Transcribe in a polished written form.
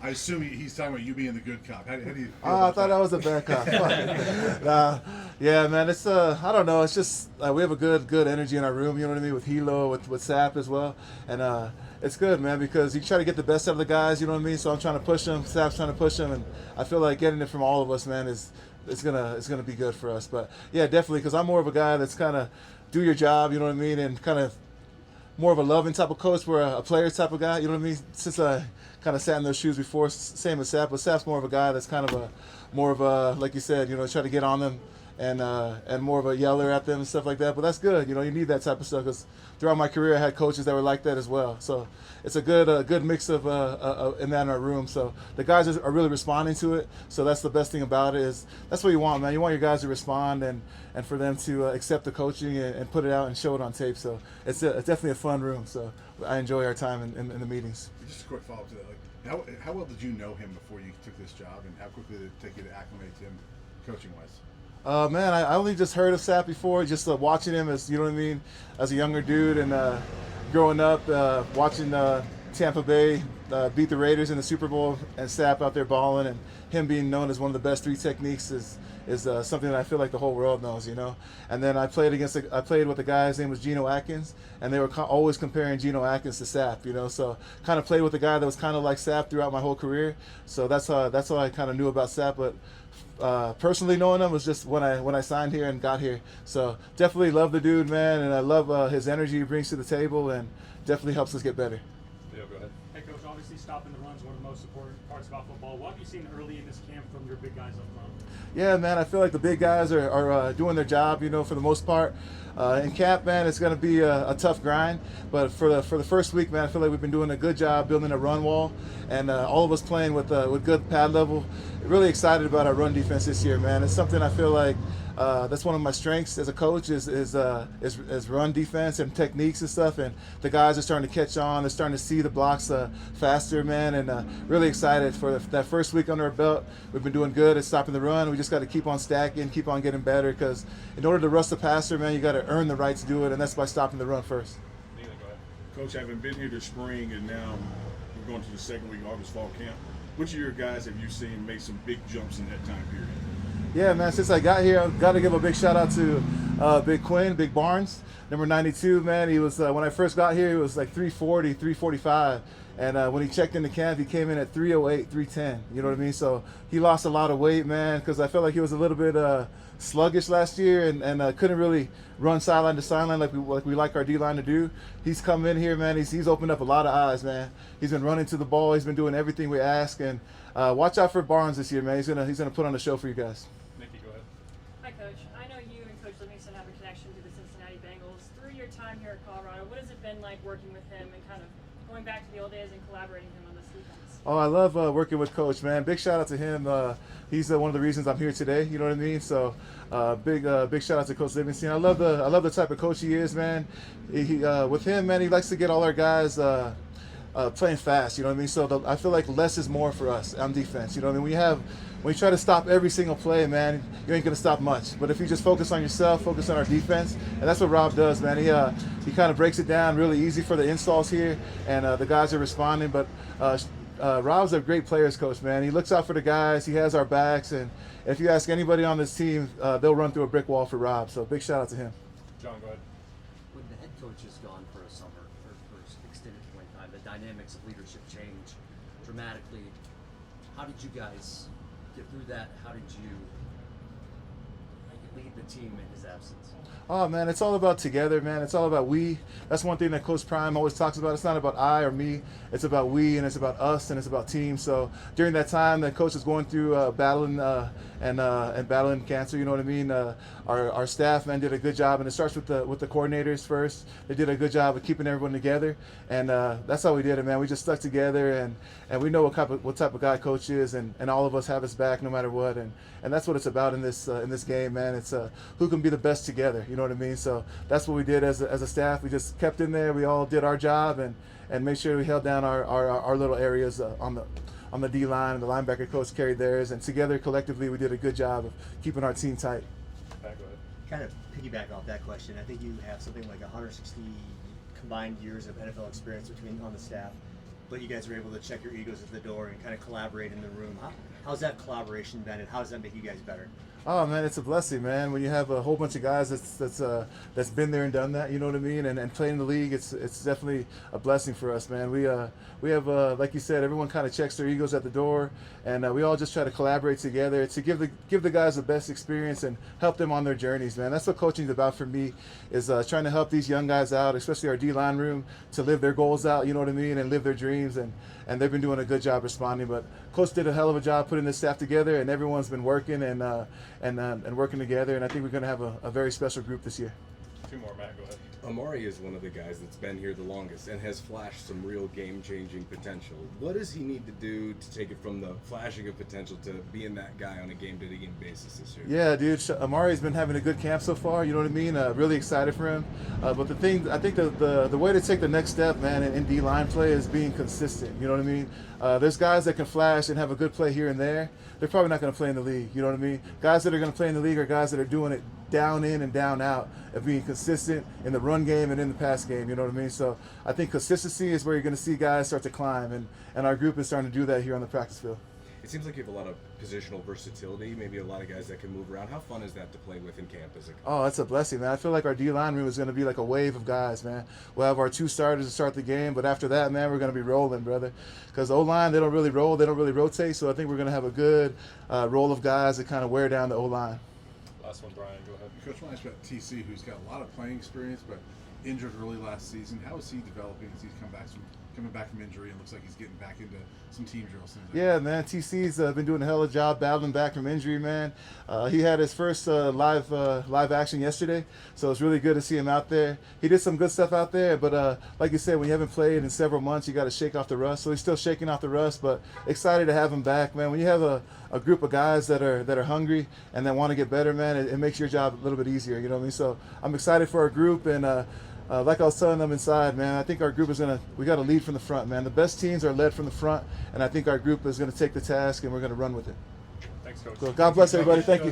I assume he's talking about you being the good cop. How do you feel Oh, I about thought that? I was a bad cop. Nah, yeah, man. It's I don't know. It's just we have a good energy in our room. You know what I mean? With Hilo, with Sapp as well, and it's good, man, because you try to get the best out of the guys. You know what I mean? So I'm trying to push them. Sapp's trying to push them, and I feel like getting it from all of us, man, is it's gonna be good for us. But yeah, definitely, because I'm more of a guy that's kind of do your job. You know what I mean? And kind of more of a loving type of coach, where a player type of guy. You know what I mean? Since I kind of sat in those shoes before, same as Sapp, but Sapp's more of a guy that's kind of a more of a, like you said, try to get on them and more of a yeller at them and stuff like that. But that's good. You need that type of stuff, because throughout my career I had coaches that were like that as well. So it's a good mix of in that in our room. So the guys are really responding to it. So that's the best thing about it, is that's what you want, man. You want your guys to respond and for them to accept the coaching and put it out and show it on tape. So it's definitely a fun room. So I enjoy our time in the meetings. Just a quick follow up to that. Like, how well did you know him before you took this job, and how quickly did it take you to acclimate to him, coaching wise? Man, I only just heard of Sapp before, just watching him as, you know what I mean, as a younger dude, and growing up, watching Tampa Bay beat the Raiders in the Super Bowl, and Sapp out there balling, and him being known as one of the best three techniques is something that I feel like the whole world knows, And then I played with a guy, his name was Geno Atkins, and they were always comparing Geno Atkins to Sapp, So kind of played with a guy that was kind of like Sapp throughout my whole career. So that's how I kind of knew about Sapp, but. Personally knowing him was just when I signed here and got here. So definitely love the dude, man, and I love his energy he brings to the table, and definitely helps us get better. Yeah, go ahead. Hey, Coach, obviously stopping the run is one of the most important parts about football. What have you seen early in this camp from your big guys up front? Yeah, man, I feel like the big guys are doing their job, for the most part. In camp, man, it's going to be a tough grind, but for the first week, man, I feel like we've been doing a good job building a run wall, and all of us playing with good pad level. Really excited about our run defense this year, man. It's something I feel like that's one of my strengths as a coach is run defense and techniques and stuff, and the guys are starting to catch on. They're starting to see the blocks faster, man, and really excited for that first week under our belt. We've been doing good at stopping the run. We just got to keep on stacking, keep on getting better, because in order to rush the passer, man, you got to earn the right to do it, and that's by stopping the run first. Neely, go ahead. Coach, having been here this spring and now we're going to the second week of August fall camp, which of your guys have you seen make some big jumps in that time period? Yeah, man, since I got here, I've got to give a big shout out to Big Quinn, Big Barnes, number 92, man. He was, when I first got here, he was like 340, 345. And when he checked into camp, he came in at 308, 310. You know what I mean? So he lost a lot of weight, man, because I felt like he was a little bit sluggish last year and couldn't really run sideline to sideline like we like our D-line to do. He's come in here, man. He's opened up a lot of eyes, man. He's been running to the ball. He's been doing everything we ask. And watch out for Barnes this year, man. He's gonna put on a show for you guys. Nikki, go ahead. Hi, Coach. I know you and Coach Livingston have a connection to the Cincinnati Bengals. Through your time here at Colorado, what has it been like working with him and kind of going back to the old days and collaborating with him on this defense? Oh, I love working with Coach, man. Big shout out to him. He's one of the reasons I'm here today. You know what I mean? So, big shout out to Coach Livingston. I love the type of coach he is, man. With him, man, he likes to get all our guys playing fast. You know what I mean? So I feel like less is more for us on defense. You know what I mean? When you try to stop every single play, man, you ain't gonna stop much. But if you just focus on yourself, focus on our defense, and that's what Rob does, man. He kind of breaks it down really easy for the installs here, and the guys are responding. But Rob's a great players coach, man. He looks out for the guys. He has our backs, and if you ask anybody on this team, they'll run through a brick wall for Rob. So big shout out to him. John, go ahead. When the head coach is gone for a summer or for an extended point in time, the dynamics of leadership change dramatically. How did you guys get through that? How did you lead the team in his absence? Oh, man, it's all about together, man. It's all about we. That's one thing that Coach Prime always talks about. It's not about I or me. It's about we, and it's about us, and it's about team. So during that time that Coach is going through battling battling cancer, you know what I mean? Our staff, man, did a good job, and it starts with the coordinators first. They did a good job of keeping everyone together, and that's how we did it, man. We just stuck together, and we know what type of guy Coach is, and all of us have his back no matter what, and that's what it's about in this game, man. It's who can be the best together. You know what I mean? So that's what we did as a staff. We just kept in there. We all did our job and made sure we held down our little areas on the D line, and the linebacker coach carried theirs, and together collectively we did a good job of keeping our team tight. Pat, go ahead. Kind of piggyback off that question, I think you have something like 160 combined years of NFL experience on the staff. but you guys were able to check your egos at the door and kind of collaborate in the room. How's that collaboration been, and how does that make you guys better? Oh man, it's a blessing, man. When you have a whole bunch of guys that's been there and done that, you know what I mean, and playing in the league, it's definitely a blessing for us, man. We have like you said, everyone kind of checks their egos at the door, and we all just try to collaborate together to give the guys the best experience and help them on their journeys, man. That's what coaching's about for me, is trying to help these young guys out, especially our D-line room, to live their goals out, you know what I mean, and live their dreams, and they've been doing a good job responding. But Coach did a hell of a job putting this staff together, and everyone's been working and working together, and I think we're going to have a very special group this year. Two more, Matt. Go ahead. Amari is one of the guys that's been here the longest and has flashed some real game-changing potential. What does he need to do to take it from the flashing of potential to being that guy on a game-to-game basis this year? Yeah, dude, Amari's been having a good camp so far. You know what I mean? Really excited for him. But the thing, I think the way to take the next step, man, in D-line play is being consistent. You know what I mean? There's guys that can flash and have a good play here and there. They're probably not going to play in the league. You know what I mean? Guys that are going to play in the league are guys that are doing it down in and down out, of being consistent in the run game and in the pass game. You know what I mean? So I think consistency is where you're going to see guys start to climb, and our group is starting to do that here on the practice field. It seems like you have a lot of positional versatility, maybe a lot of guys that can move around. How fun is that to play with in camp? Oh, it's a blessing, man. I feel like our D-line room is going to be like a wave of guys, man. We'll have our 2 starters to start the game, but after that, man, we're going to be rolling, brother. Because O-line, they don't really roll, they don't really rotate, so I think we're going to have a good roll of guys that kind of wear down the O-line. Last one, Brian. Go ahead. Coach, when I asked about TC, who's got a lot of playing experience, but injured early last season, how is he developing as he's coming back from injury and looks like he's getting back into some team drills? Yeah, man, TC's been doing a hell of a job battling back from injury, man. He had his first live action yesterday, so it's really good to see him out there. He did some good stuff out there, but like you said, when you haven't played in several months, you got to shake off the rust. So he's still shaking off the rust, but excited to have him back, man. When you have a group of guys that are hungry and that want to get better, man, it makes your job a little bit easier. You know what I mean? So I'm excited for our group, and like I was telling them inside, man, I think our group we got to lead from the front, man. The best teams are led from the front, and I think our group is going to take the task, and we're going to run with it. Thanks, Coach. Cool. God bless everybody. Thank you.